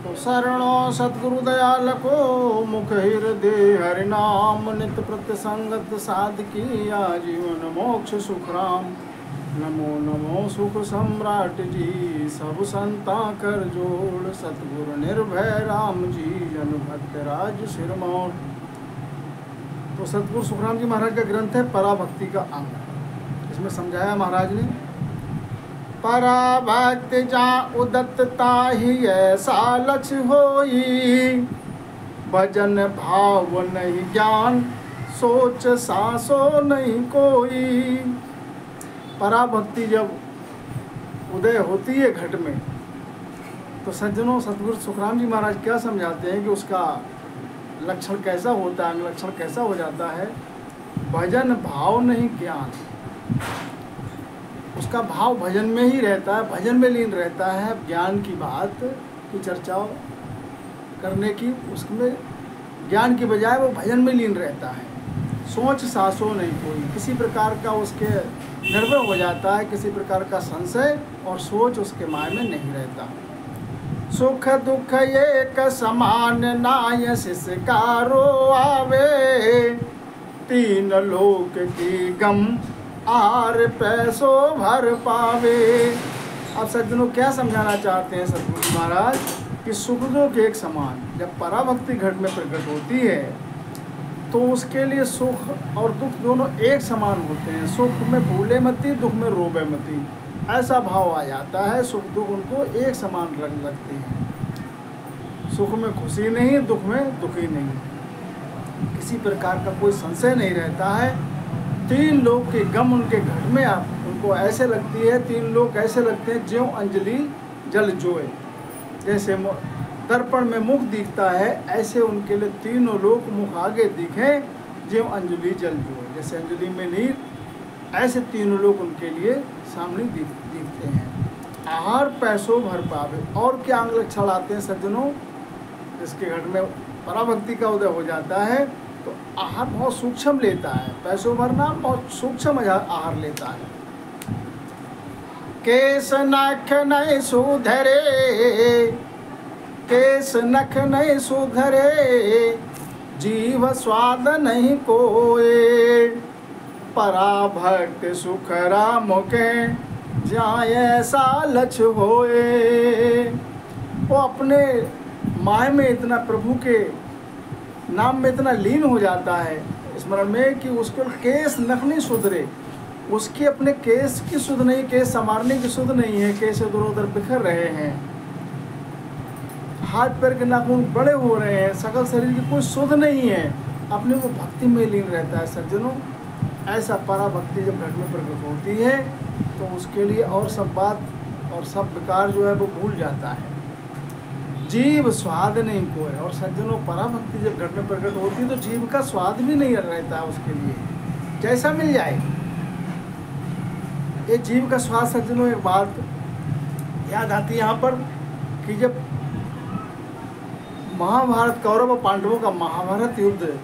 तो शरणो सतगुरु दयाल को मुख हृदय हरि नाम नित प्रत्य संगत साधकी आजीवन मोक्ष सुख राम। नमो नमो सुख सम्राट जी सब संता कर जोड़ सतगुरु निर्भय राम जी जन भक्त राज सिरमौर। तो सतगुरु सुखराम जी महाराज का ग्रंथ है पराभक्ति का अंग। इसमें समझाया महाराज ने पराभक्त जा उदत्तता ही ऐसा लक्ष होई भजन भाव नहीं ज्ञान सोच सासो नहीं कोई। पराभक्ति जब उदय होती है घट में तो सज्जनों सतगुरु सुखराम जी महाराज क्या समझाते हैं कि उसका लक्षण कैसा होता है, लक्षण कैसा हो जाता है। भजन भाव नहीं ज्ञान, उसका भाव भजन में ही रहता है, भजन में लीन रहता है। ज्ञान की बात की चर्चा करने की उसमें ज्ञान की बजाय वो भजन में लीन रहता है। सोच सासो नहीं कोई, किसी प्रकार का उसके निर्भय हो जाता है, किसी प्रकार का संशय और सोच उसके माय में नहीं रहता। सुख दुख एक समान नाय सिसकारो आवे तीन लोक की गम आर पैसो भर पावे। अब सज्जनों क्या समझाना चाहते हैं सतगुरु महाराज कि सुख दुख एक समान, जब पराभक्ति घट में प्रकट होती है तो उसके लिए सुख और दुख दोनों एक समान होते हैं। सुख में भूले मती, दुख में रोबे मती, ऐसा भाव आ जाता है। सुख दुख उनको एक समान लगते हैं। सुख में खुशी नहीं, दुख में दुखी नहीं, किसी प्रकार का कोई संशय नहीं रहता है। तीन लोग के गम उनके घर में आप उनको ऐसे लगती है, तीन लोग ऐसे लगते हैं ज्यों अंजलि जल जोए। जैसे दर्पण में मुख दिखता है ऐसे उनके लिए तीनों लोग मुख आगे दिखे ज्यों अंजलि जल जोए। जैसे अंजलि में नीर ऐसे तीनों लोग उनके लिए सामने दिखते हैं। आहार पैसों भर पावे। और क्या अंग लक्षण आते हैं सज्जनों जिसके घर में पराभक्ति का उदय हो जाता है तो आहार बहुत सूक्ष्म लेता है। पैसों भरना बहुत सूक्ष्म आहार लेता है। केस नख नहीं सुधरे, केस नख नहीं सुधरे जीव स्वाद नहीं कोए पराभक्त सुख राम के जाए ऐसा लक्ष होए। वो अपने माय में इतना प्रभु के नाम में इतना लीन हो जाता है स्मरण में कि उसको केस नख नहीं सुधरे, उसके अपने केस की सुध नहीं, केस संवारने की सुध नहीं है। केस इधर उधर बिखर रहे हैं, हाथ पैर के नाखून बड़े हो रहे हैं, सकल शरीर की कोई सुध नहीं है, अपने वो भक्ति में लीन रहता है। सज्जनों ऐसा पराभक्ति जब घट में प्रकट होती है तो उसके लिए और सब बात और सब विकार जो है वो भूल जाता है। जीव स्वाद नहीं कोई। और सज्जनों पराभक्ति जब घट में प्रकट होती है तो जीव का स्वाद भी नहीं रहता है उसके लिए, जैसा मिल जाए। ये जीव का स्वाद सज्जनों एक बात याद आती है यहाँ पर कि जब महाभारत कौरव और पांडवों का महाभारत युद्ध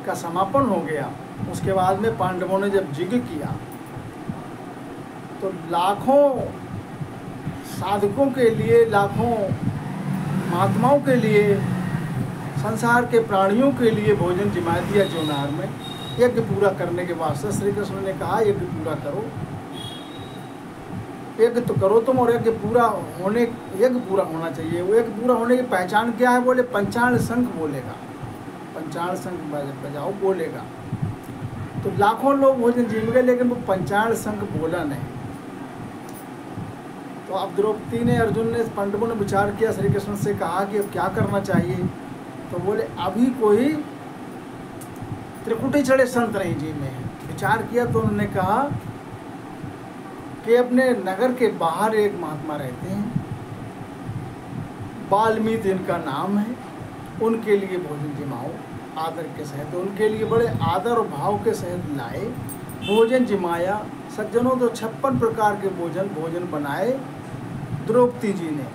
का समापन हो गया, उसके बाद में पांडवों ने जब यज्ञ किया तो लाखों साधकों के लिए, लाखों महात्माओं के लिए, संसार के प्राणियों के लिए भोजन जिमा दिया जोनार में। यज्ञ पूरा करने के वास्ते श्री कृष्ण ने कहा यज्ञ पूरा करो, यज्ञ तो करो तुम, और यज्ञ पूरा होना चाहिए। वो यज्ञ पूरा होने की पहचान क्या है? बोले पंचाण शंख बोलेगा, पंचाण शंख बजाओ बोलेगा। तो लाखों लोग भोजन जिम गए लेकिन वो पंचाण शंख बोला नहीं। तो अब द्रौपदी ने, अर्जुन ने, पांडवों ने विचार किया, श्री कृष्ण से कहा कि अब क्या करना चाहिए। तो बोले अभी कोई त्रिकुटी चढ़े संत नहीं जी में। विचार किया तो उन्होंने कहा कि अपने नगर के बाहर एक महात्मा रहते हैं, वाल्मीकि इनका नाम है, उनके लिए भोजन जिमाओ आदर के सहित। उनके लिए बड़े आदर और भाव के सहित लाए, भोजन जिमाया। सज्जनों तो 56 प्रकार के भोजन बनाए द्रौपदी जी ने।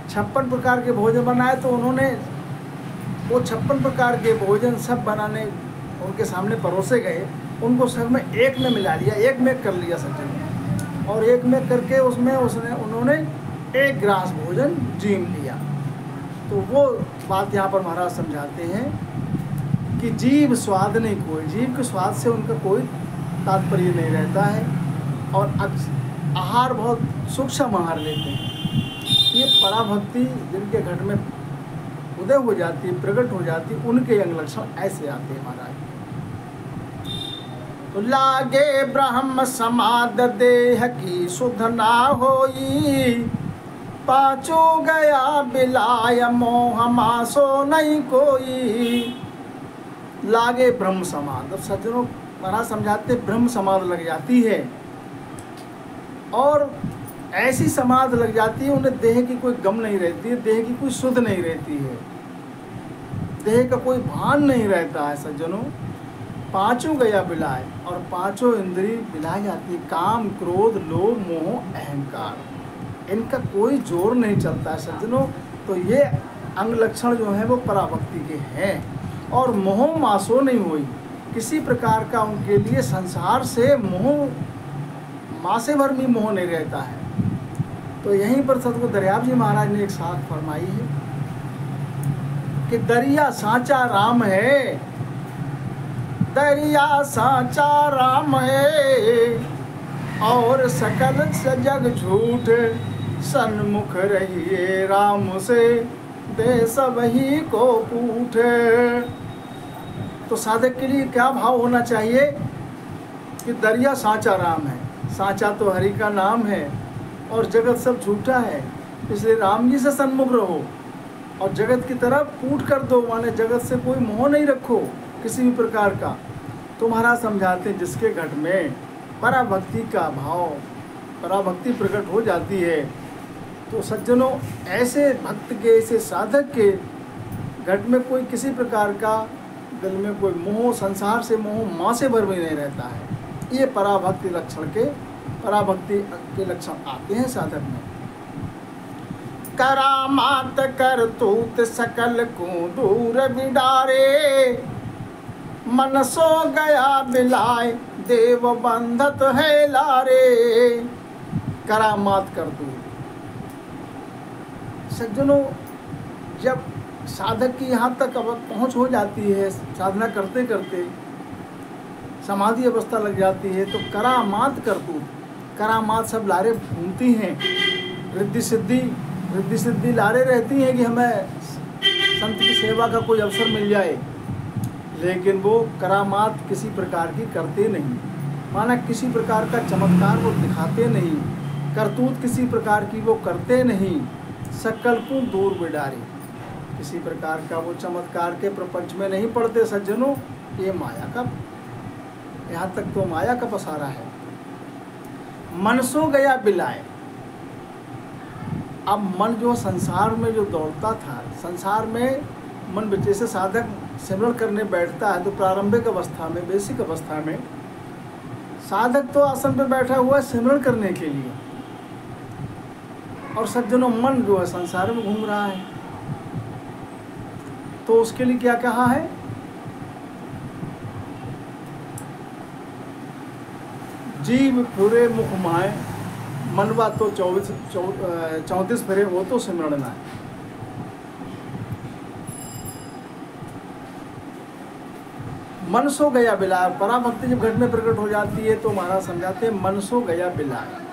56 प्रकार के भोजन बनाए तो उन्होंने वो 56 प्रकार के भोजन सब बनाने उनके सामने परोसे गए, उनको सब में एक में मिला लिया, एक में कर लिया सज्जन, और एक में करके उन्होंने 1 ग्रास भोजन जीम लिया। तो वो बात यहाँ पर महाराज समझाते हैं कि जीव स्वाद नहीं कोई, जीव के स्वाद से उनका कोई तात्पर्य नहीं रहता है, और आहार बहुत सूक्ष्म आहार लेते हैं। ये पराभक्ति जिनके घट में उदय हो जाती है, प्रकट हो जाती है, उनके अंग लक्षण ऐसे आते हैं महाराज। तो लागे ब्रह्म समाद देह की सुध ना होई, पाचो गया बिलाय मोह मासो नहीं कोई। लागे ब्रह्म समाद, अब सज्जनों महाराज समझाते ब्रह्म समाद लग जाती है, और ऐसी समाध लग जाती है उन्हें देह की कोई गम नहीं रहती है, देह की कोई सुध नहीं रहती है, देह का कोई भान नहीं रहता है सज्जनों। पांचों गया बिलाए, और पांचों इंद्रिय बिलाई जाती है, काम क्रोध लोभ मोह अहंकार, इनका कोई जोर नहीं चलता है सज्जनों। तो ये अंग लक्षण जो है वो पराभक्ति के हैं। और मोह मासो नहीं हुई, किसी प्रकार का उनके लिए संसार से मोह, मासे भर भी मोह नहीं रहता है। तो यहीं पर सतगुरु दरियाब जी महाराज ने एक साथ फरमाई है कि दरिया सांचा राम है, दरिया सांचा राम है, और सकल सजग झूठ, सन्मुख रहिए राम से, दे सबही को पूठ। तो साधक के लिए क्या भाव होना चाहिए कि दरिया सांचा राम है, सांचा तो हरि का नाम है, और जगत सब झूठा है, इसलिए राम जी से सन्मुख रहो और जगत की तरफ पूठ कर दो, माने जगत से कोई मोह नहीं रखो किसी भी प्रकार का। तो महाराज समझाते हैं जिसके घट में पराभक्ति का भाव, पराभक्ति प्रकट हो जाती है, तो सज्जनों ऐसे भक्त के, ऐसे साधक के घट में कोई किसी प्रकार का दिल में कोई मोह, संसार से मोह माँ से भर भी नहीं रहता है। ये पराभक्ति लक्षण के, पराभक्ति के लक्षण आते हैं साधक में। करामात कर तूत सकल को दूर बिडारे, मन सो गया बिलाए देव बंधत है लारे। करामात कर तूत सज्जनों, जब साधक की यहाँ तक अब पहुँच हो जाती है, साधना करते करते समाधि अवस्था लग जाती है, तो करामात करतूत, करामात सब लारे घूमती हैं, रिद्धि सिद्धि लारे रहती हैं कि हमें संत की सेवा का कोई अवसर मिल जाए, लेकिन वो करामात किसी प्रकार की करते नहीं, माना किसी प्रकार का चमत्कार वो दिखाते नहीं, करतूत किसी प्रकार की वो करते नहीं। सकल को दूर बिडारी, किसी प्रकार का वो चमत्कार के प्रपंच में नहीं पड़ते सज्जनों। ये माया का, यहाँ तक तो माया का पसारा है। मन सो गया बिलाए, अब मन जो संसार में जो दौड़ता था, संसार में मन जैसे साधक सिमरण करने बैठता है तो प्रारंभिक अवस्था में, बेसिक अवस्था में साधक तो आसन पे बैठा हुआ है सिमरण करने के लिए, और सज्जनों मन जो है संसार में घूम रहा है, तो उसके लिए क्या कहा है, जीव फुरे मुख माए, मनवा तो 34 फिरे वो तो सिमरण ना है। मन सो गया बिलाए, पराभक्ति जब घट में प्रकट हो जाती है तो महाराज समझाते हैं मन सो गया बिलाए।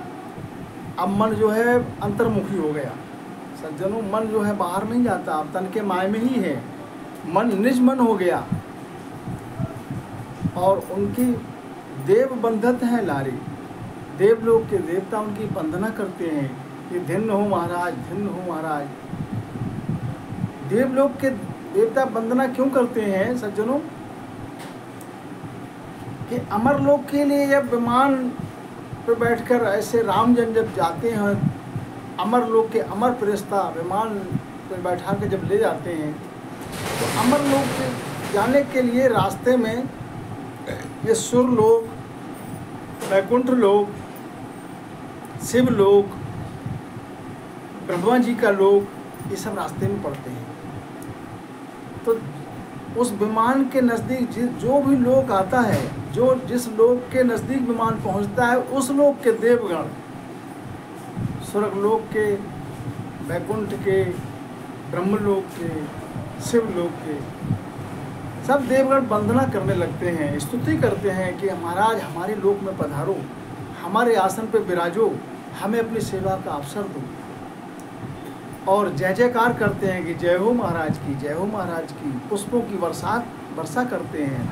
अब मन जो है अंतर्मुखी हो गया सज्जनों, मन जो है बाहर नहीं जाता, अब तन के माय में ही है, मन निज मन हो गया, और उनकी देव बंधत हैं लारी, देवलोक के देवता उनकी वंदना करते हैं कि धन्य हो महाराज, धन्य हो महाराज। देवलोक के देवता वंदना क्यों करते हैं सज्जनों, कि अमर लोक के लिए जब विमान पर बैठकर ऐसे रामजन जब जाते हैं, अमर लोक के अमर फरिश्ता विमान पर बैठा के जब ले जाते हैं, तो अमर लोक के जाने के लिए रास्ते में ये सुर लोक, वैकुंठ लोक, शिव लोक, ब्रह्मा जी का लोक, ये सब रास्ते में पड़ते हैं। तो उस विमान के नज़दीक जो भी लोक आता है, जो जिस लोक के नज़दीक विमान पहुंचता है, उस लोक के देवगण, स्वर्ग लोक के, वैकुंठ के, ब्रह्मलोक के, शिवलोक के सब देवगण वंदना करने लगते हैं, स्तुति करते हैं कि महाराज हमारे लोक में पधारो, हमारे आसन पे विराजो, हमें अपनी सेवा का अवसर दो। और जय जयकार करते हैं कि जय हो महाराज की, जय हो महाराज की, पुष्पों की वर्षा करते हैं।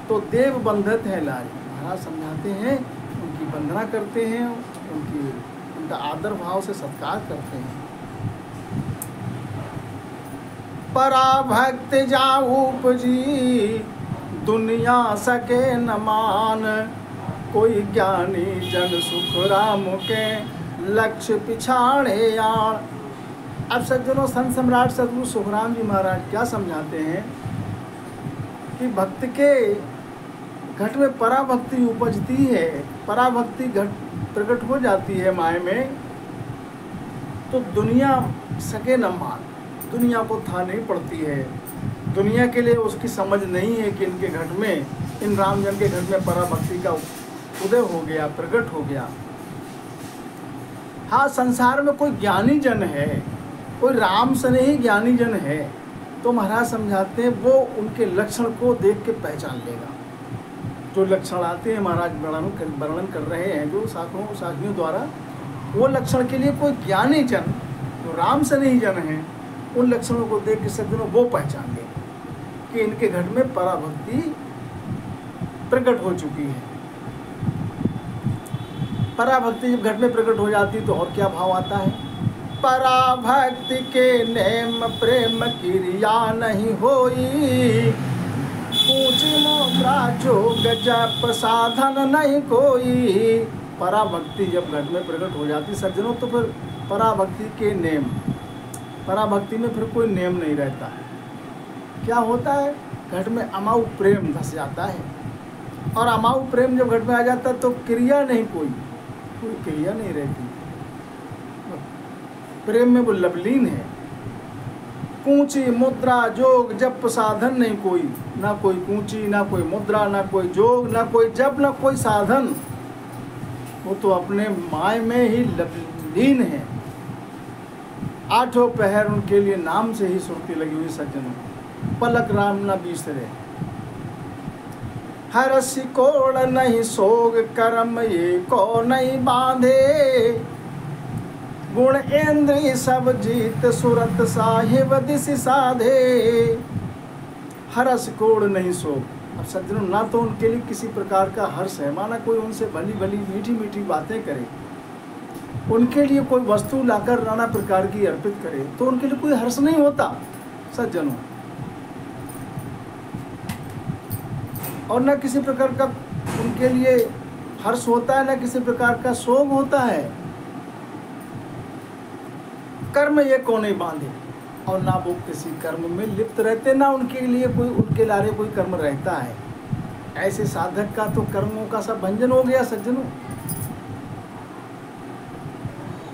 तो देव बंधत हैं लारी, महाराज समझाते हैं, उनकी वंदना करते हैं, उनका आदर भाव से सत्कार करते हैं। पराभक्त जाऊं उपजी दुनिया सके न मान, कोई ज्ञानी जन सुख राम के लक्ष्य पिछाड़े आण। अब सज्जनों, संत सम्राट सद्गुरु सुखराम जी महाराज क्या समझाते हैं कि भक्त के घट में पराभक्ति उपजती है, पराभक्ति घट प्रकट हो जाती है माय में, तो दुनिया सके न मान, दुनिया को था नहीं पड़ती है, दुनिया के लिए उसकी समझ नहीं है कि इनके घट में, इन रामजन के घट में पराभक्ति का उदय हो गया, प्रकट हो गया। हाँ, संसार में कोई ज्ञानी जन है, कोई राम से नहीं ज्ञानी जन है, तो महाराज समझाते हैं वो उनके लक्षण को देख के पहचान लेगा। जो लक्षण आते हैं महाराज वर्णन कर रहे हैं जो साखियों द्वारा, वो लक्षण के लिए कोई ज्ञानी जन जो राम से नहीं जन है, उन लक्षणों को देख के सज्जनों वो पहचान लेगा कि इनके घट में पराभक्ति प्रकट हो चुकी है। पराभक्ति जब घट में प्रकट हो जाती तो और क्या भाव आता है? पराभक्ति के नेम प्रेम क्रिया नहीं होई, पूछ मोद्रा जोग जप साधन नहीं कोई। पराभक्ति जब घट में प्रकट हो जाती सज्जनों, तो फिर पराभक्ति के नेम, पराभक्ति में फिर कोई नेम नहीं रहता है। क्या होता है? घट में अमाऊ प्रेम धस जाता है, और अमाऊ प्रेम जब घट में आ जाता है तो क्रिया नहीं, कोई क्रिया नहीं रहती, प्रेम में वो लवलीन है। कूंची मुद्रा जोग जप साधन नहीं कोई, ना कोई कूंची, ना कोई मुद्रा, ना कोई जोग, ना कोई जप, ना कोई साधन, वो तो अपने माय में ही लवलीन है। आठों पहर उनके लिए नाम से ही सुरती लगी हुई सज्जनों, पलक राम न बिसरे। हर सिकोड़ नहीं सोग कर्म ये को नहीं बांधे, गुण इंद्रिय सब जीत सुरत साहिब दिस साधे। हर सिकोड़ नहीं सोग। अब सज्जनों, ना तो उनके लिए किसी प्रकार का हर्ष है, माना कोई उनसे भली भली मीठी मीठी बातें करे, उनके लिए कोई वस्तु लाकर नाना प्रकार की अर्पित करे, तो उनके लिए कोई हर्ष नहीं होता सज्जनों, और न किसी प्रकार का उनके लिए हर्ष होता है, न किसी प्रकार का शोक होता है। कर्म ये को नहीं बांधे, और ना वो किसी कर्म में लिप्त रहते, ना उनके लिए कोई, उनके लारे कोई कर्म रहता है। ऐसे साधक का तो कर्मों का सब भंजन हो गया सज्जनों।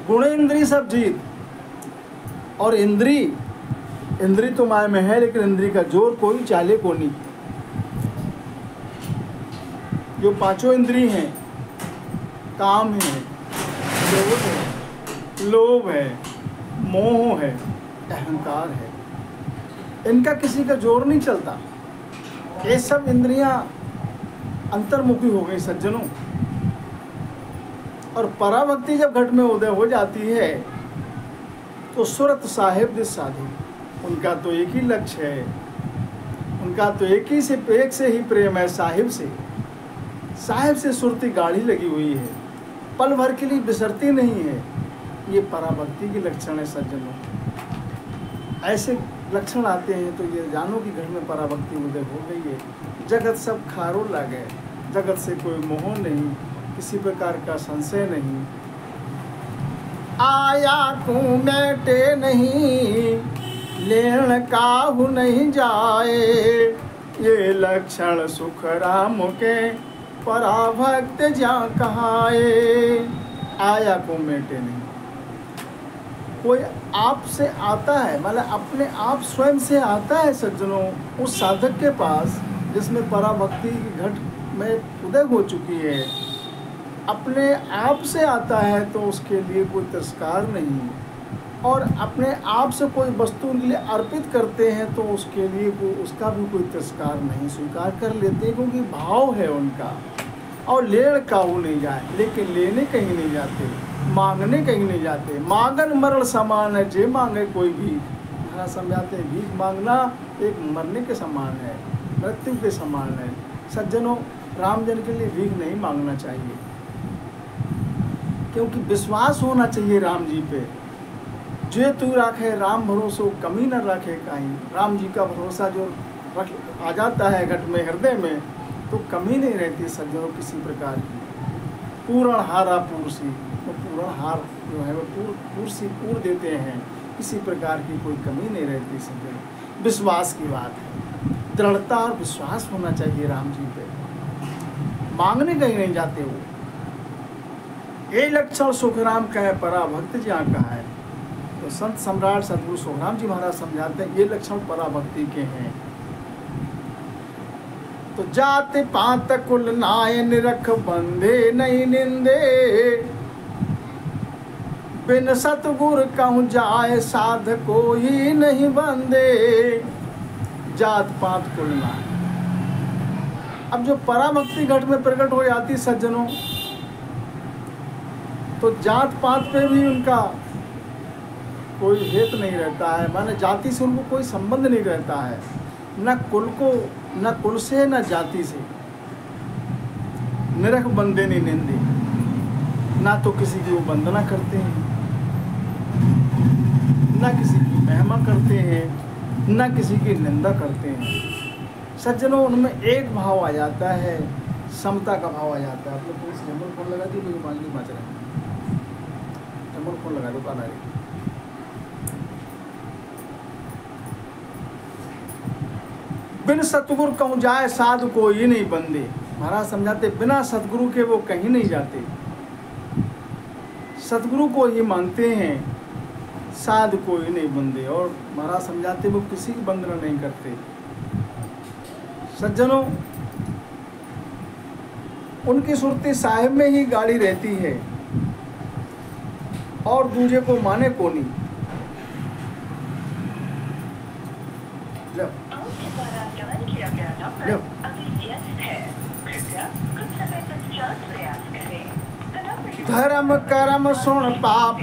गुण इंद्री सब जीत, और इंद्री तो माया में है, लेकिन इंद्री का जोर कोई चाले को नहीं। जो पांचों इंद्री हैं, काम है, क्रोध है, लोभ है, मोह है, अहंकार है, इनका किसी का जोर नहीं चलता। ये सब इंद्रियां अंतर्मुखी हो गई सज्जनों। और पराभक्ति जब घट में उदय हो जाती है तो सुरत साहिब दिस साधु, उनका तो एक ही लक्ष्य है, उनका तो एक से ही प्रेम है, साहिब से सुरती गाढ़ी लगी हुई है, पल भर के लिए बिसरती नहीं है। ये पराभक्ति के लक्षण है सज्जनों। ऐसे लक्षण आते हैं तो ये जानो कि घर में पराभक्ति उदय हो गई है। जगत सब खारो लागे, जगत से कोई मोह नहीं, किसी प्रकार का संशय नहीं। आया तू मेटे नहीं, लेन काहू नहीं जाए, ये लक्षण सुख राम के पराभक्त जा कहाए। आया को मेटे नहीं, कोई आप से आता है, मतलब अपने आप स्वयं से आता है सज्जनों उस साधक के पास जिसमें पराभक्ति की घट में उदय हो चुकी है, अपने आप से आता है तो उसके लिए कोई तिरस्कार नहीं, और अपने आप से कोई वस्तु उनके लिए अर्पित करते हैं तो उसके लिए वो उसका भी कोई तिरस्कार नहीं, स्वीकार कर लेते हैं, क्योंकि भाव है उनका। और लेड़ काहू नहीं जाए, लेकिन लेने कहीं नहीं जाते, मांगने कहीं नहीं जाते। मांगन मरण समान है, जे मांगे कोई भीख। महाराज समझाते हैं भीख मांगना एक मरने के समान है, मृत्यु के समान है। सज्जनों, राम जन के लिए भीख नहीं मांगना चाहिए, क्योंकि विश्वास होना चाहिए राम जी पे। जे तू राखे राम भरोसो, कमी न रखे कहीं। राम जी का भरोसा जो रख आ जाता है घट में, हृदय में, तो कमी नहीं रहती सज्जनों किसी प्रकार की। पूर्ण हारा पूर्सी, तो पूर्ण हार जो है वो पूर देते हैं, किसी प्रकार की कोई कमी नहीं रहती सज्जनों। विश्वास की बात है, दृढ़ता और विश्वास होना चाहिए राम जी पे। मांगने कहीं नहीं जाते वो। ये लक्षण सुखराम का है, परा भक्त जहाँ का है। तो संत सम्राट सतगुरु सुखराम जी महाराज समझाते हैं ये लक्षण परा भक्ति के हैं। तो जाति पात कुल नाय निरख बंधे नहीं निंदे, बिन सतगुर कहूँ जाए साध कोई नहीं बंदे। जात पात कुल नाय, अब जो पराभक्ति घट में प्रकट हो जाती सज्जनों, तो जात पात पे भी उनका कोई हेत नहीं रहता है, माने जाति से उनको कोई संबंध नहीं रहता है, न कुल को, न कुल से न जाति से। निरख बंदे नहीं निंदे, ना तो किसी की वो वंदना करते हैं, ना किसी की महिमा करते हैं, ना किसी की निंदा करते हैं। सज्जनों, उनमें एक भाव आ जाता है, समता का भाव आ जाता है। आप लोग पुलिस जमल फोन लगा दी, कोई मांगली बाँच रहे हैं, जमल फोन लगा दो, कान आ रही। बिन सतगुरु कहूँ जाए साधु कोई नहीं बंदे। महाराज समझाते बिना सतगुरु के वो कहीं नहीं जाते, सतगुरु को ही मानते हैं, साधु कोई नहीं बंदे। और महाराज समझाते वो किसी की वंदना नहीं करते। सज्जनों, उनकी सुरती साहिब में ही गाड़ी रहती है और दूजे को माने को नहीं। धर्म कर्म सुन पाप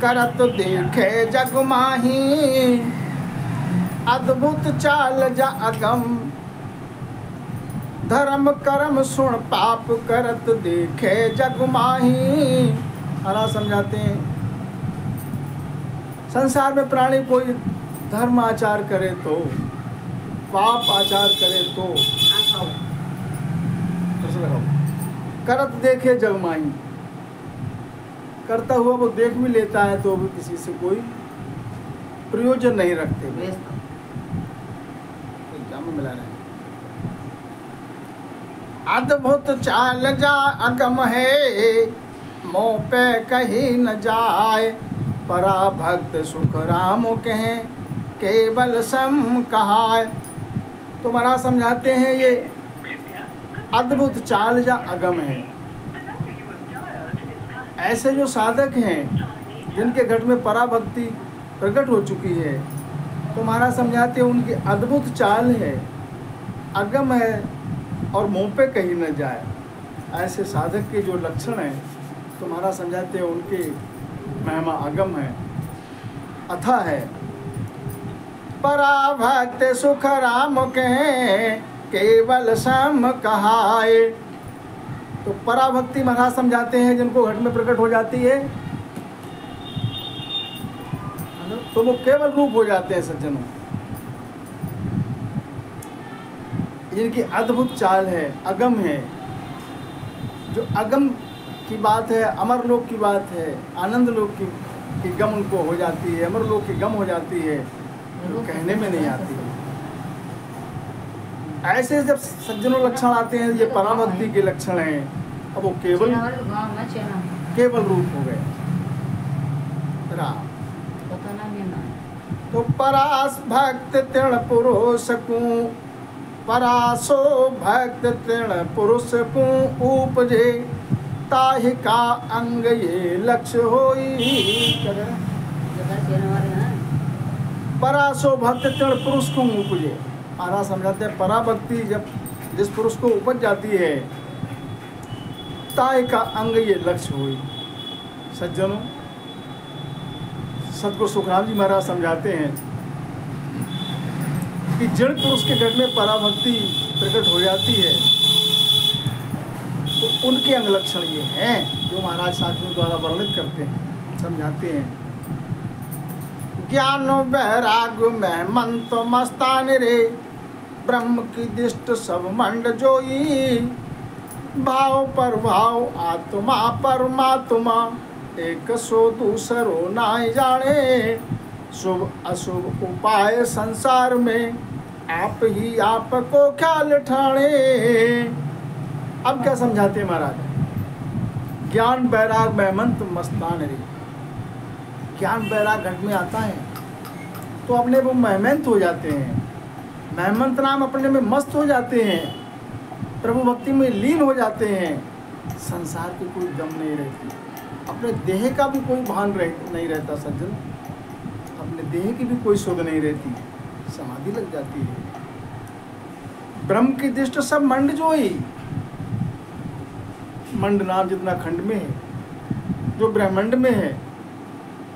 करत देखे जग माही, अद्भुत चाल जा अगम। धर्म कर्म सुन पाप करत देखे जग माही। महाराज समझाते हैं संसार में प्राणी कोई धर्म आचार करे तो, पाप आचार करे तो करत देखे जग माही, करता हुआ वो देख भी लेता है तो भी किसी से कोई प्रयोजन नहीं रखते। क्या में मिला रहे हैं? अद्भुत चाल जा अगम है, मोह पे कहीं न जाए। परा भक्त सुख राम कहें केवल सम कहाय। तो महाराज समझाते हैं ये अद्भुत चाल जा अगम है। ऐसे जो साधक हैं जिनके घट में पराभक्ति प्रकट हो चुकी है, तो महाराज समझाते हैं उनकी अद्भुत चाल है, अगम है और मुँह पे कहीं न जाए। ऐसे साधक के जो लक्षण हैं तो महाराज समझाते हैं उनकी महिमा अगम है, अथा है। पराभक्त सुख राम कहें केवल सम कहाए। तो पराभक्ति महाराज समझाते हैं जिनको घट में प्रकट हो जाती है तो वो केवल रूप हो जाते हैं सज्जनों। जिनकी अद्भुत चाल है, अगम है। जो अगम की बात है, अमर लोक की बात है, आनंद लोक की गम उनको हो जाती है, अमर लोक की गम हो जाती है, जो कहने में नहीं आती है। ऐसे जब सज्जनों लक्षण आते हैं, ये पराभक्ति के लक्षण हैं, अब वो केवल रूप हो गए राम। तो परास भक्त तृण पुरुष को, परासो भक्त तृण पुरुष को उपजे। ताहि का अंग ये लक्ष्य होई। परासो भक्त तृण पुरुष को उपजे। महाराज समझाते हैं पराभक्ति जब जिस पुरुष को उपज जाती है ताय का अंग ये लक्ष्य हुई। सज्जनों, सतगुरु सुखराम जी महाराज समझाते हैं कि जड़ पुरुष के घर में पराभक्ति प्रकट हो जाती है तो उनके अंग लक्षण ये हैं जो महाराज शास्त्रों द्वारा वर्णित करते हैं, समझाते हैं। ज्ञान वैराग्य में मंत मस्तान रे, ब्रह्म की दिष्ट सब मंड जोई। भाव पर भाव आत्मा परमात्मा, एक सो दूसरो नाय जाने। शुभ अशुभ उपाय संसार में, आप ही आप को ख्याल ठाणे। अब क्या समझाते हैं महाराज? ज्ञान वैराग महमंत मस्तान रे। ज्ञान वैराग घट में आता है तो अपने वो महमंत हो जाते हैं, महमंत नाम अपने में मस्त हो जाते हैं, प्रभु भक्ति में लीन हो जाते हैं। संसार की कोई गम नहीं रहती, अपने देह का भी कोई भान नहीं रहता सज्जन, अपने देह की भी कोई सुध नहीं रहती, समाधि लग जाती है। ब्रह्म की दृष्टि सब मंड जोई। मंड नाम जितना खंड में है, जो ब्रह्मांड में है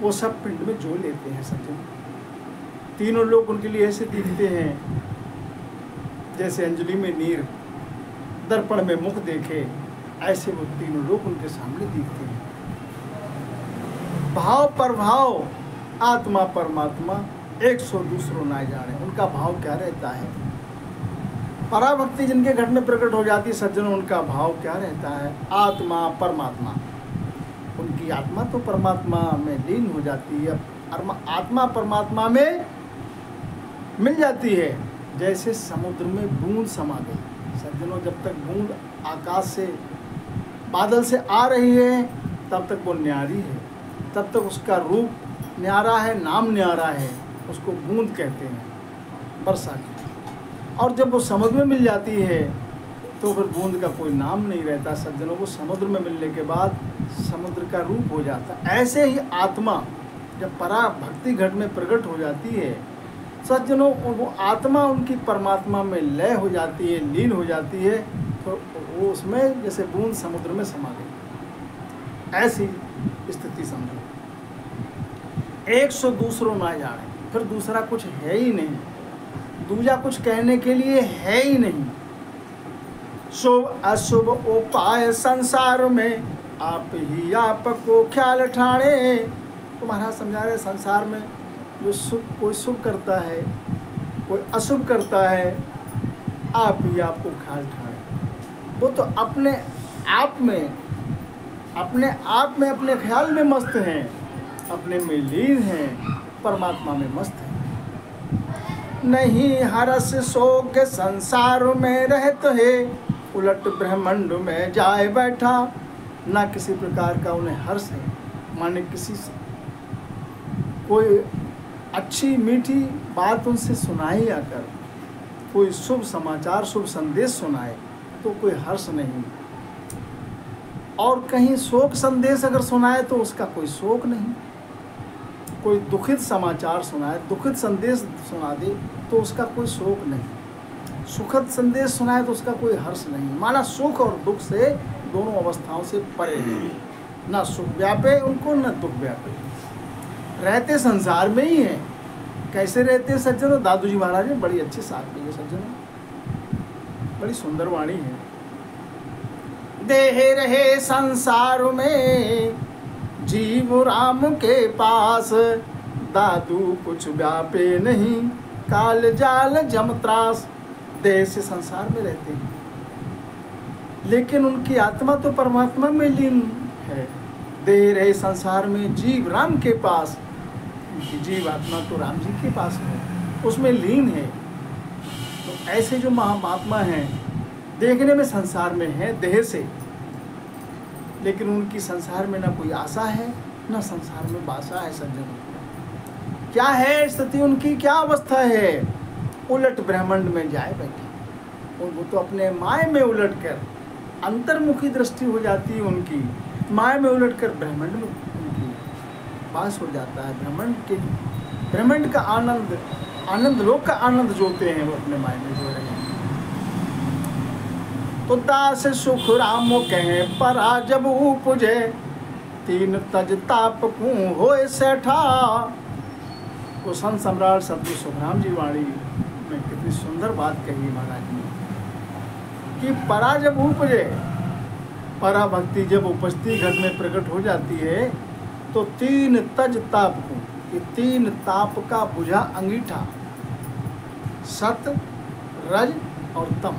वो सब पिंड में जो लेते हैं सज्जन। तीनों लोग उनके लिए ऐसे दिखते हैं जैसे अंजलि में नीर, दर्पण में मुख देखे, ऐसे वो तीनों लोग उनके सामने दिखते हैं। भाव पर भाव आत्मा परमात्मा, एक सौ दूसरों ना जाने। उनका भाव क्या रहता है? पराभक्ति जिनके घट में प्रकट हो जाती है सज्जनों, उनका भाव क्या रहता है? आत्मा परमात्मा। उनकी आत्मा तो परमात्मा में लीन हो जाती है, आत्मा परमात्मा में मिल जाती है। जैसे समुद्र में बूंद समा गई सज्जनों, जब तक बूंद आकाश से बादल से आ रही है तब तक वो न्यारी है, तब तक उसका रूप न्यारा है, नाम न्यारा है, उसको बूंद कहते हैं वर्षा की। और जब वो समुद्र में मिल जाती है तो फिर बूंद का कोई नाम नहीं रहता सज्जनों, वो समुद्र में मिलने के बाद समुद्र का रूप हो जाता। ऐसे ही आत्मा जब पराभक्ति घट में प्रकट हो जाती है सज्जनों, वो आत्मा उनकी परमात्मा में लय हो जाती है, लीन हो जाती है, तो वो उसमें जैसे बूंद समुद्र में समा गई, ऐसी स्थिति समझो। एक सौ दूसरों ना जाने, फिर दूसरा कुछ है ही नहीं, दूजा कुछ कहने के लिए है ही नहीं। शुभ अशुभ उपाय संसार में, आप ही आप को ख्याल ठाणे। तो महाराज समझा रहे संसार में जो कोई शुभ करता है, कोई अशुभ करता है, आप ही आपको ख्याल ठाणे। वो तो अपने आप में अपने ख्याल में मस्त हैं, अपने में लीन हैं, परमात्मा में मस्त हैं। नहीं हरस शोक संसार में रहत है, उलट ब्रह्मांड में जाए बैठा। ना किसी प्रकार का उन्हें हर्ष है, माने किसी कोई अच्छी मीठी बात उनसे सुनाई आकर, कोई शुभ समाचार शुभ संदेश सुनाए तो कोई हर्ष नहीं, और कहीं शोक संदेश अगर सुनाए तो उसका कोई शोक नहीं, कोई दुखित समाचार सुनाए, दुखित संदेश सुना दे तो उसका कोई शोक नहीं, सुखद संदेश सुनाए तो उसका कोई हर्ष नहीं। माना सुख और दुख से दोनों अवस्थाओं से परे हैं, ना सुख व्यापे उनको न दुख व्यापे, रहते संसार में ही हैं। कैसे रहते हैं सज्जनों? दादू जी महाराज ने बड़ी अच्छी साथ की है सज्जनों, बड़ी सुंदर वाणी है। देह रहे संसार में, जीव राम के पास, दादू कुछ व्यापे नहीं, काल जाल जम त्रास। देह से संसार में रहते हैं लेकिन उनकी आत्मा तो परमात्मा में लीन है। देह रहे संसार में, जीव राम के पास, उनकी जीव आत्मा तो राम जी के पास है, उसमें लीन है। तो ऐसे जो महात्मा हैं देखने में संसार में है देह से, लेकिन उनकी संसार में ना कोई आशा है ना संसार में बासा है सज्जन। क्या है स्थिति उनकी, क्या अवस्था है? उलट ब्रह्मांड में जाए बैठे। और वो तो अपने माय में उलट कर अंतर्मुखी दृष्टि हो जाती है उनकी, माय में उलट कर ब्रह्मांड में उनकी पास हो जाता है, ब्रह्मांड के ब्रह्मांड का आनंद, आनंद लोक का आनंद जोते हैं वो अपने मायने में जो रहे हैं। तो दास सुख राम कहे परा जब उपजे, तीन तज ताप कू होए सेठा। वो संत सम्राट सतगुरु सुखराम जी वाणी में कितनी सुंदर बात कही महाराज ने कि परा जब उपजे, परा भक्ति जब उपस्थिति घर में प्रकट हो जाती है तो तीन तज ताप को, ये तीन ताप का बुझा अंगीठा, सत रज और तम,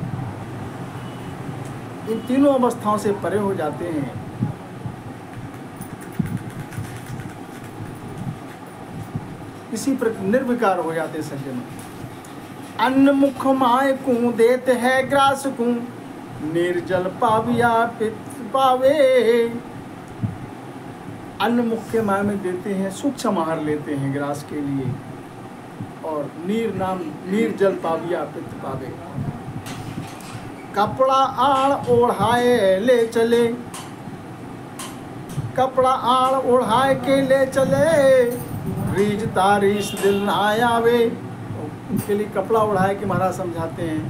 इन तीनों अवस्थाओं से परे हो जाते हैं। इसी प्रकार निर्विकार हो जाते सज्जन। अन्न मुख माय को देते है ग्रास को, निर्जल पाविया पित पावे। अन्न मुख के माय में देते हैं, सूक्ष्म आहार लेते हैं ग्रास के लिए, और निर्जल पाविया पित पावे। कपड़ा आड़ ओढ़ाए ले चले, कपड़ा आड़ ओढ़ाए के ले चले, रीझ तारीस दिल ना आवे। उनके लिए कपड़ा ओढ़ाए के महाराज समझाते हैं,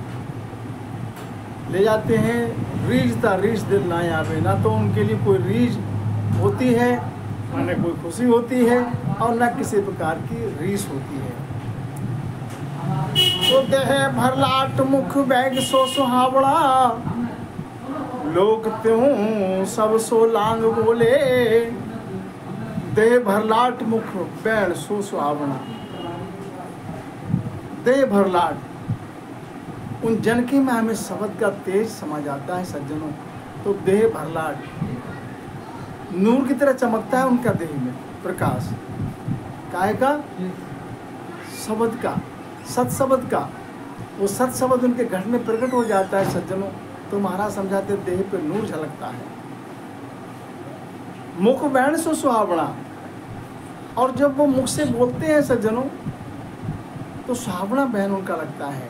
ले जाते हैं, रीझ तारीस दिल ना आवे। ना तो उनके लिए कोई रीझ होती है, न कोई खुशी होती है, और न किसी प्रकार की रीस होती है। तो देह भरलाट मुख बैग सो सुहावड़ा, लोग त्यों सब सो लांग बोले। देह भरलाट मुख बैग सो सुहावड़ा, देह भरलाट उन जन के में हमें शब्द का तेज समा जाता है सज्जनों। तो देह भरलाट नूर की तरह चमकता है उनका देह में प्रकाश, काहे का? शब्द का, सत शब्द का। वो सत शब्द उनके घर में प्रकट हो जाता है सज्जनों। तो महाराज समझाते देह पे नूर झलकता है। मुख बैण सो सुहावड़ा, और जब वो मुख से बोलते हैं सज्जनों तो सुहावना बहन उनका लगता है,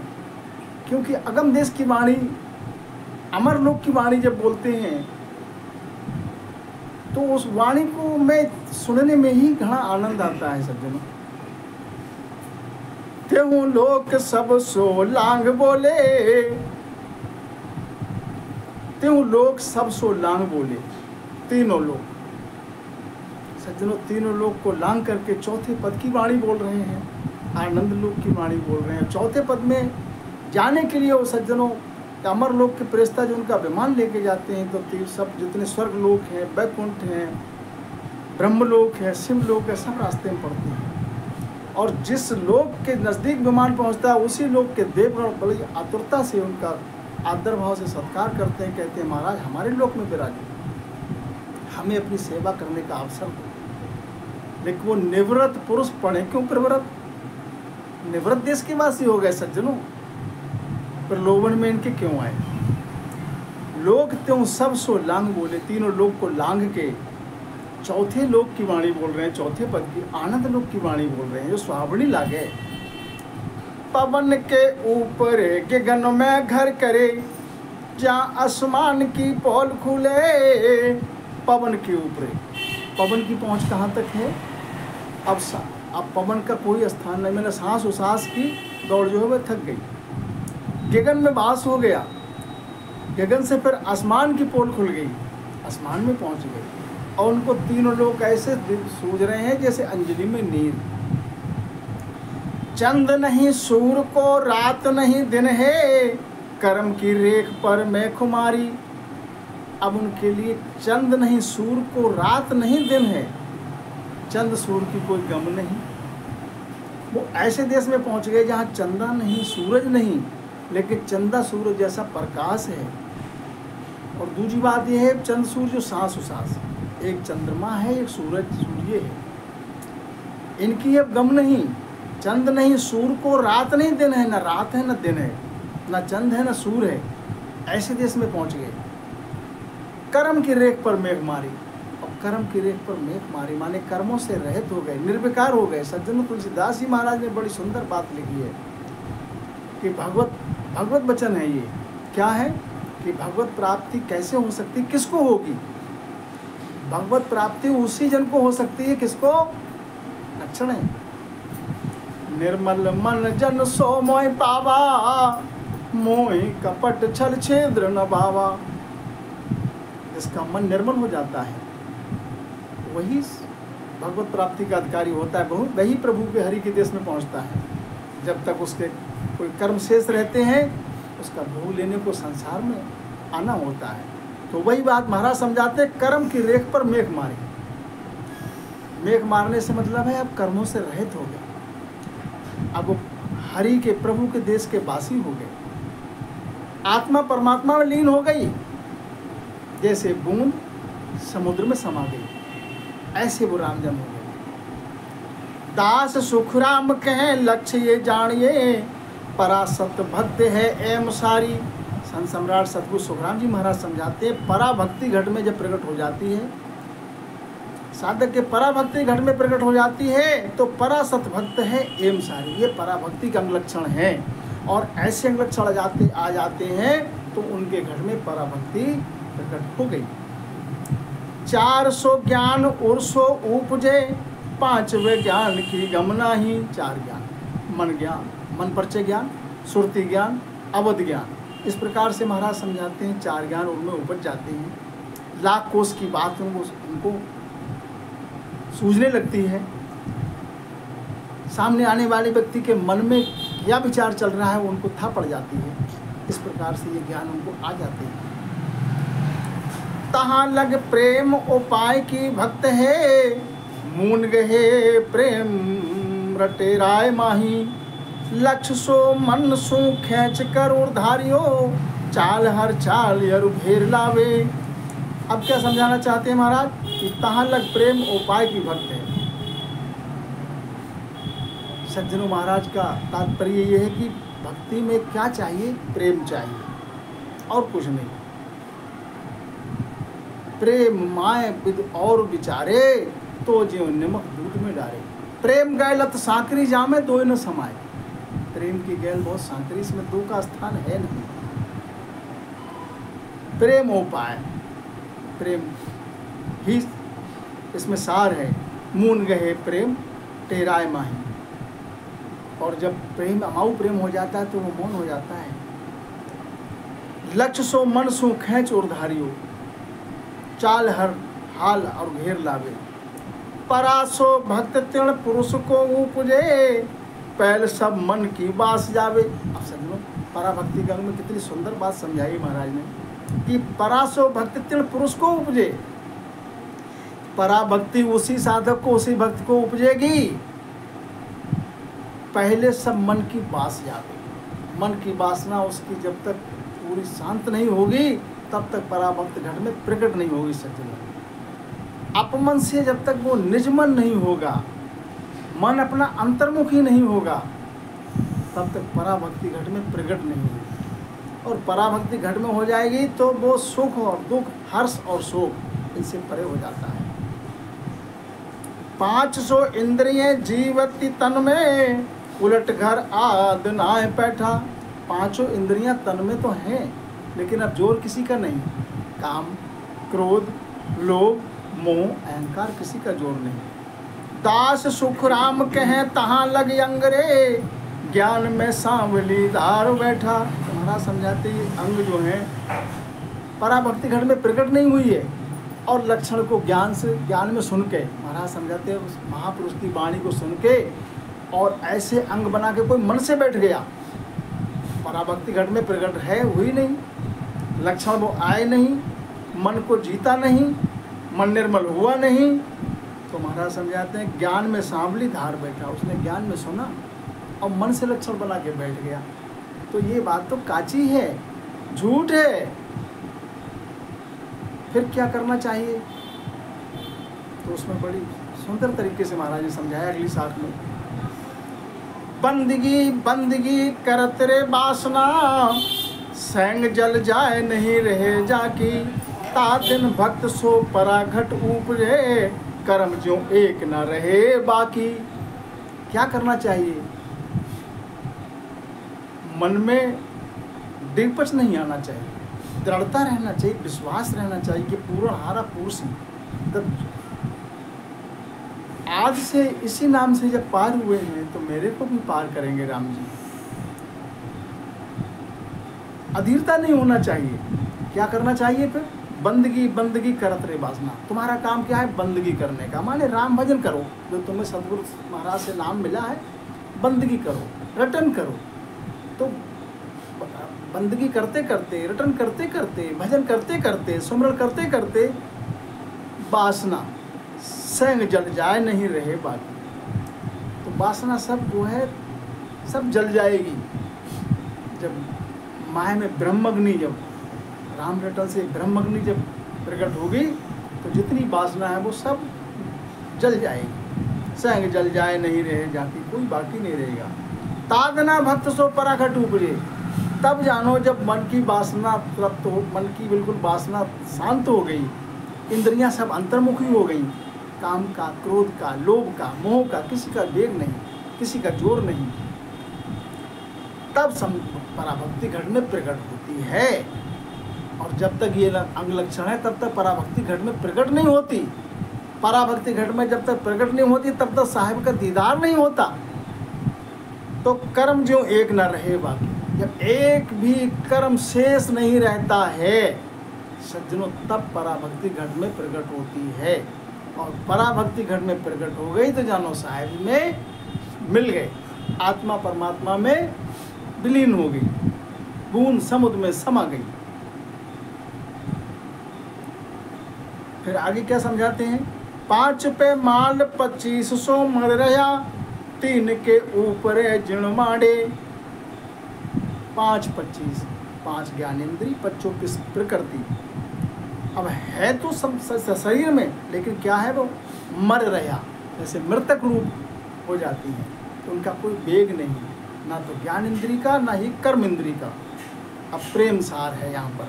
क्योंकि अगम देश की वाणी, अमर लोक की वाणी जब बोलते हैं तो उस वाणी को में सुनने में ही घना आनंद आता है सज्जनों। त्यों लोक सब सो लांग बोले, त्यों लोक सब सो लांग बोले। तीनों लोग सज्जनों, तीनों लोग को लांग करके चौथे पद की वाणी बोल रहे हैं, आनंद लोक की वाणी बोल रहे हैं। चौथे पद में जाने के लिए वो सज्जनों अमर लोक के प्रेस्ता जो उनका विमान लेके जाते हैं, तो सब जितने स्वर्ग लोक हैं, वैकुंठ हैं, ब्रह्मलोक है, शिवलोक है, सब रास्ते में पड़ते हैं। और जिस लोक के नज़दीक विमान पहुंचता है उसी लोक के देवगण बड़ी आतुरता से उनका आदर भाव से सत्कार करते हैं, कहते हैं महाराज हमारे लोक में विराजे, हमें अपनी सेवा करने का अवसर दो। लेकिन वो निवृत्त पुरुष पढ़े क्यों प्रवृत्त? निवृत्त देश के वासी हो गए सज्जनों, प्रलोभन में इनके क्यों आए? लोग त्यों सब सो लांग बोले, तीनों लोग को लांग के चौथे लोक की वाणी बोल रहे हैं, चौथे पद की आनंद लोक की वाणी बोल रहे हैं, जो सुहावनी लागे। पवन के ऊपर गगन में घर करे, जहाँ आसमान की पोल खुले। पवन के ऊपर, पवन की पहुँच कहाँ तक है? अब पवन का कोई स्थान नहीं, मैंने सांस उसास की दौड़ जो है वह थक गई, गगन में वास हो गया, गगन से फिर आसमान की पोल खुल गई, आसमान में पहुंच गए। और उनको तीनों लोग ऐसे सूझ रहे हैं जैसे अंजलि में नीर। चंद नहीं सूर को रात नहीं दिन है, कर्म की रेख पर मैं खुमारी। अब उनके लिए चंद नहीं सूर को रात नहीं दिन है, चंद सूर की कोई गम नहीं। वो ऐसे देश में पहुंच गए जहाँ चंदा नहीं, सूरज नहीं, लेकिन चंदा सूरज जैसा प्रकाश है। और दूसरी बात यह है, चंद सूर्य जो सांस उसास, एक चंद्रमा है, एक सूरज सूर्य है, इनकी अब गम नहीं। चंद नहीं सूर को रात नहीं दिन है, न रात है न दिन है, न चंद है न सूर है, ऐसे देश में पहुंच गए। कर्म की रेख पर मेघ मारी, और कर्म की रेख पर मेघ मारी माने कर्मों से रहित हो गए, निर्विकार हो गए। सज्जनों, तुलसीदास जी महाराज ने बड़ी सुंदर बात लिखी है कि भगवत वचन है ये। क्या है कि भगवत प्राप्ति कैसे हो सकती, किसको होगी? भगवत प्राप्ति उसी जन को हो सकती है, किसको? लक्षण है निर्मल मन जन सो मोहि पावा, मोहि कपट छल छेद्र न भावा। जिसका मन निर्मल हो जाता है वही भगवत प्राप्ति का अधिकारी होता है, वही प्रभु के हरि के देश में पहुंचता है। जब तक उसके कोई कर्म शेष रहते हैं उसका भोग लेने को संसार में आना होता है। तो वही बात महाराज समझाते, कर्म की रेख पर मेघ मारे। मेघ मारने से मतलब है अब कर्मों से रहित हो गए, अब वो हरि के प्रभु के देश के वासी हो गए, आत्मा परमात्मा में लीन हो गई। जैसे बूंद समुद्र में समा गई, ऐसे वो रामजन हो गए। दास सुखराम कहे लक्ष्य ये जानिए, परासत भक्त है एम सारी। संत सम्राट सतगुरु सुखराम जी महाराज समझाते हैं, पराभक्ति घट में जब प्रकट हो जाती है, साधक के पराभक्ति घट में प्रकट हो जाती है तो परासत भक्त है एम सारी। ये पराभक्ति का अंग लक्षण है, और ऐसे अंग लक्षण आ जाते हैं तो उनके घर में पराभक्ति प्रकट हो गई। 400 ज्ञान उर्सो उपजे, 5वें ज्ञान की गम नाही। 4 ज्ञान, मन ज्ञान, मन परिचय ज्ञान, सुरति ज्ञान, अवध ज्ञान, इस प्रकार से महाराज समझाते हैं 4 ज्ञान उनमें उपज जाते हैं। लाख कोष की बात उनको सूझने लगती है, सामने आने वाले व्यक्ति के मन में क्या विचार चल रहा है वो उनको था पड़ जाती है। इस प्रकार से ये ज्ञान उनको आ जाते हैं। तहाँ लग प्रेम उपाय की भक्त है, मून गहे प्रेम रटे राय माही। लक्ष्य सो मन सो खेच कर उर्धारियो, चाल हर चाल यरु घेर लावे। अब क्या समझाना चाहते हैं महाराज कि तहाँ लग प्रेम उपाय की भक्त है। सज्जनों, महाराज का तात्पर्य ये है कि भक्ति में क्या चाहिए? प्रेम चाहिए और कुछ नहीं। प्रेम माय विद और विचारे, तो ज्यों नमक दूध में डाले। प्रेम गैलत सांकरी जामे दो न समाये। प्रेम की गैल बहुत सांकरी, इसमें दो का स्थान है नहीं। प्रेम उपाय, प्रेम ही इसमें सार है। मून गहे प्रेम टेराय माही। और जब प्रेम अमाऊ प्रेम हो जाता है तो वो मौन हो जाता है। लक्ष्य सो मन सो खेच उर्धारियो, चाल हर हाल और घेर लावे। परासो भक्त तृण पुरुष को उपजे, पहले सब मन की बास जावे। अब समझो पराभक्ति गंग में कितनी सुंदर बात समझाई महाराज ने कि परासो भक्त तृण पुरुष को उपजे। पराभक्ति उसी साधक को, उसी भक्त को उपजेगी, पहले सब मन की बास जावे। मन की वासना उसकी जब तक पूरी शांत नहीं होगी तब तक पराभक्त घट में प्रकट नहीं होगी। सज्जनों, अपमन से जब तक वो निजमन नहीं होगा, मन अपना अंतर्मुखी नहीं होगा, तब तक पराभक्ति घट में प्रकट नहीं होगी। और पराभक्ति घट में हो जाएगी तो वो सुख और दुख, हर्ष और शोक इनसे परे हो जाता है। 500 इंद्रियें जीवती तन में, उलट घर आद नाय बैठा। 5 इंद्रियां तन में तो हैं, लेकिन अब जोर किसी का नहीं। काम, क्रोध, लोभ, मोह, अहंकार, किसी का जोर नहीं। दास सुख राम कहे तहाँ लग अंगरे, ज्ञान में सांवली धार बैठा। तुम्हारा समझाते ये अंग जो है पराभक्ति घट में प्रकट नहीं हुई है, और लक्षण को ज्ञान में सुन के महाराज समझाते हैं उस महापुरुष की वाणी को सुन के, और ऐसे अंग बना के कोई मन से बैठ गया, पराभक्ति घट में प्रकट है हुई नहीं, लक्षण वो आए नहीं, मन को जीता नहीं, मन निर्मल हुआ नहीं, तो महाराज समझाते हैं ज्ञान में सांवली धार बैठा। उसने ज्ञान में सुना और मन से लक्षण बना के बैठ गया। तो ये बात तो काची है, झूठ है। फिर क्या करना चाहिए? तो उसमें बड़ी सुंदर तरीके से महाराज ने समझाया अगली साथ में। बंदगी बंदगी करत रे वासना, संग जल जाए नहीं रहे जाकी। ता दिन भक्त सो पराघट उपजे, कर्म जो एक न रहे बाकी। क्या करना चाहिए? मन में डिपच नहीं आना चाहिए, दृढ़ता रहना चाहिए, विश्वास रहना चाहिए कि पूर्ण हारा पुरुष है। आज से इसी नाम से जब पार हुए हैं तो मेरे को भी पार करेंगे राम जी। अधीरता नहीं होना चाहिए। क्या करना चाहिए फिर? बंदगी बंदगी करत रे बासना। तुम्हारा काम क्या है? बंदगी करने का, माने राम भजन करो। जो तुम्हें सतगुरु महाराज से नाम मिला है, बंदगी करो, रटन करो। तो बंदगी करते करते, रटन करते करते, भजन करते करते, सुमरण करते करते वासना संग जल जाए नहीं रहे बाकी। तो वासना सब जो है सब जल जाएगी। जब माया में ब्रह्मग्नि, जब राम रटन से ब्रह्मग्नि जब प्रकट होगी तो जितनी वासना है वो सब जल जाएगी। संग जल जाए नहीं रहे जाती, कोई बाकी नहीं रहेगा। तादना भक्त सो पराखट उपजे। तब जानो जब मन की वासना तृप्त हो, मन की बिल्कुल वासना शांत हो गई, इंद्रियां सब अंतर्मुखी हो गई, काम का, क्रोध का, लोभ का, मोह का किसी का वेग नहीं, किसी का जोर नहीं, तब पराभक्ति घट में प्रकट होती है। और जब तक ये अंग लक्षण है तब तक पराभक्ति घट में प्रकट नहीं होती। पराभक्ति घट में जब तक प्रकट नहीं होती तब तक साहिब का दीदार नहीं होता। तो कर्म जो एक न रहे बाकी, जब एक भी कर्म शेष नहीं रहता है सज्जनों, तब पराभक्ति घट में प्रकट होती है। और पराभक्ति घट में प्रकट हो गई तो जानो साहिब में मिल गए, आत्मा परमात्मा में विलीन हो गई, बूंद समुद्र में समा गई। फिर आगे क्या समझाते हैं? 5 पे माल 2500 मर रहा, 3 के ऊपर जिण माड़े। 5 25, 5 ज्ञानेंद्री, 25 प्रकृति। अब है तो सब शरीर में, लेकिन क्या है वो? मर रहा, जैसे मृतक रूप हो जाती है। तो उनका कोई वेग नहीं, ना तो ज्ञान इंद्री का ना ही कर्म इंद्री का। अब प्रेम सार है यहाँ पर।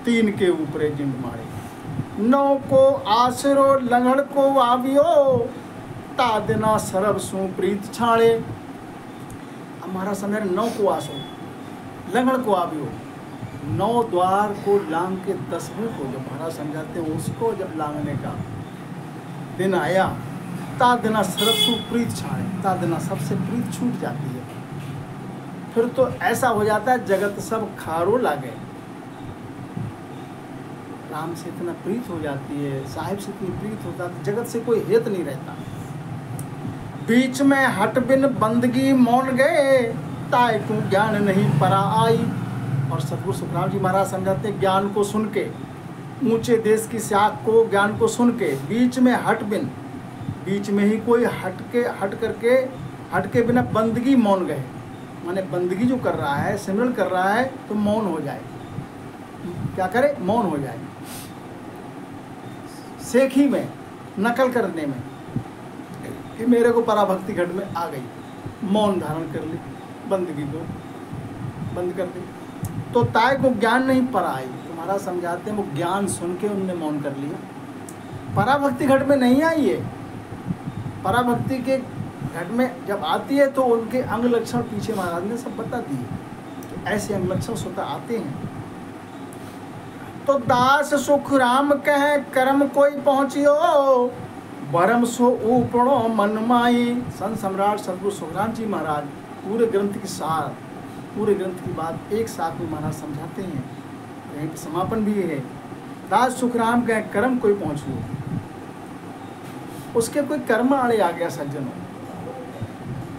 3 के ऊपर जिंद मारे, 9 को आसरो लंगड़ को आवियो, तादना सरब सु प्रीत छाड़े। हमारा समय 9 को आसरो लंगड़ को आवियो, 9 द्वार को लांग के 10वें को, जो महाराज समझाते हैं उसको जब लांगने का दिन आया, तादना सरब सु प्रीत छाड़े, तादना सबसे प्रीत छूट जाती है। फिर तो ऐसा हो जाता है जगत सब खारो लागे। राम से इतना प्रीत हो जाती है, साहिब से इतनी प्रीत होता है, जगत से कोई हेत नहीं रहता। बीच में हट बिन बंदगी मौन गए, ताय को ज्ञान नहीं परा आई। और सतगुरु सुखराम जी महाराज समझाते हैं, ज्ञान को सुन के, ऊंचे देश की शाख को ज्ञान को सुन के, बीच में हट बिन, बीच में ही कोई हट के बिना बंदगी मौन गए। माने बंदगी जो कर रहा है, सिमरन कर रहा है, तो मौन हो जाए। क्या करे? मौन हो जाए। सेखी में, नकल करने में कि मेरे को पराभक्ति घट में आ गई, मौन धारण कर ली, बंदगी को बंद कर दी। तो ताय को ज्ञान नहीं परा आई। तुम्हारा समझाते हैं वो ज्ञान सुन के उनने मौन कर लिया। पराभक्ति घट में नहीं आई है। पराभक्ति के घट में जब आती है तो उनके अंग लक्षण पीछे महाराज ने सब बता दिए कि ऐसे अंग लक्षण स्वतः आते हैं। तो दास सुख राम कहे कर्म कोई पहुँचियो, बरम सो ऊपड़ो मन माई। संत सम्राट सतगुरु सुखराम जी महाराज पूरे ग्रंथ की सार, पूरे ग्रंथ की बात एक साथ में महाराज समझाते हैं। यहीं पर समापन भी है। दास सुखराम कहे कर्म कोई पहुँचियो, उसके कोई कर्म आड़े आ गया सज्जनों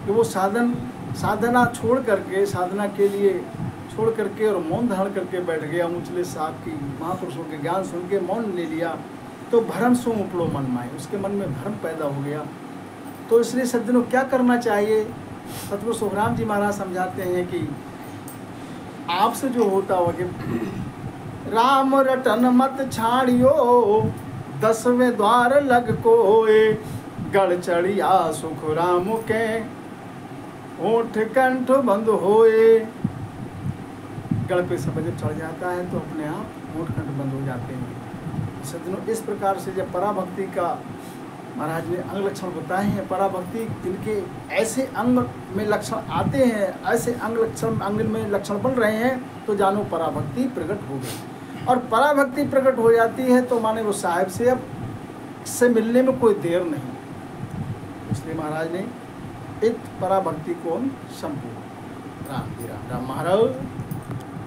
कि वो साधना छोड़ करके, साधना के लिए छोड़ करके और मौन धारण करके बैठ गया। ऊंचले साहब की महापुरुषों के ज्ञान सुन के मौन ले लिया, तो भरम सो उपड़ो मन माए, उसके मन में भ्रम पैदा हो गया। तो इसलिए सज्जनों क्या करना चाहिए? सतगुरु सुखराम जी महाराज समझाते हैं कि आपसे जो होता हो कि राम रटन मत छाड़ियो, 10वें द्वार लग कोए, गढ़ चढ़िया सुख राम के होठ कंठ बंद होए। गढ़ पे सब जब चढ़ जाता है तो अपने आप होठ कंठ बंद हो जाते हैं। सज्जनों इस प्रकार से जब पराभक्ति का महाराज ने अंग लक्षण बताए हैं, पराभक्ति जिनके ऐसे अंग में लक्षण आते हैं, ऐसे अंग में लक्षण बन रहे हैं, तो जानो पराभक्ति प्रकट हो गई। और पराभक्ति प्रकट हो जाती है तो माने वो साहिब से अब से मिलने में कोई देर नहीं। इसलिए महाराज ने इत पराभक्ति कौन संपूर्ण राम महाराज।